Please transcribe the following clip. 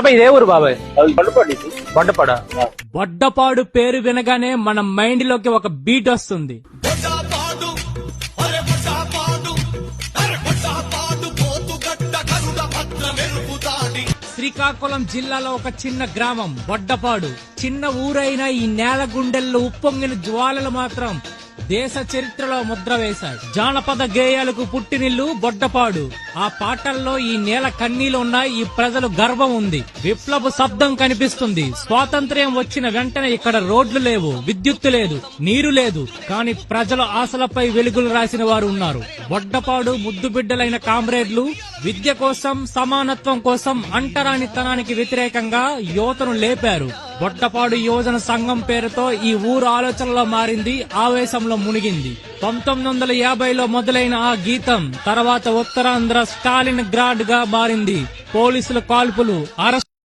బాబాయ్ ఇదే ఊరు బాబాయ్? బొడ్డపాడ. బొడ్డపాడు పేరు వినగానే మన మైండ్ లోకి ఒక బీట్ వస్తుంది. శ్రీకాకుళం జిల్లాలో ఒక చిన్న గ్రామం బొడ్డపాడు. చిన్న ఊరైన ఈ నేల గుండెల్లో ఉప్పొంగిన జ్వాలలు మాత్రం దేశ చరిత్రలో ముద్ర వేశాయి. జానపద గేయాలకు పుట్టినిల్లు బొడ్డపాడు. ఆ పాటల్లో ఈ నేల కన్నీలు ఉన్నాయి, ఈ ప్రజలు గర్వం ఉంది. విప్లవ శబ్దం కనిపిస్తుంది. స్వాతంత్ర్యం వచ్చిన వెంటనే ఇక్కడ రోడ్లు లేవు, విద్యుత్తు లేదు, నీరు లేదు. కానీ ప్రజల ఆశలపై వెలుగులు రాసిన వారు ఉన్నారు. బొడ్డపాడు ముద్దు బిడ్డలైన కామ్రేడ్లు విద్య కోసం, సమానత్వం కోసం, అంటరానితనానికి వ్యతిరేకంగా యువతను లేపారు. బొడ్డపాడు యువజన సంఘం పేరుతో ఈ ఊరు ఆలోచనలో మారింది, ఆవేశంలో మునిగింది. 1950లో మొదలైన ఆ గీతం తర్వాత ఉత్తరాంధ్ర స్టాలిన్ గ్రాడ్ గా మారింది. పోలీసుల కాల్పులు, అరెస్ట్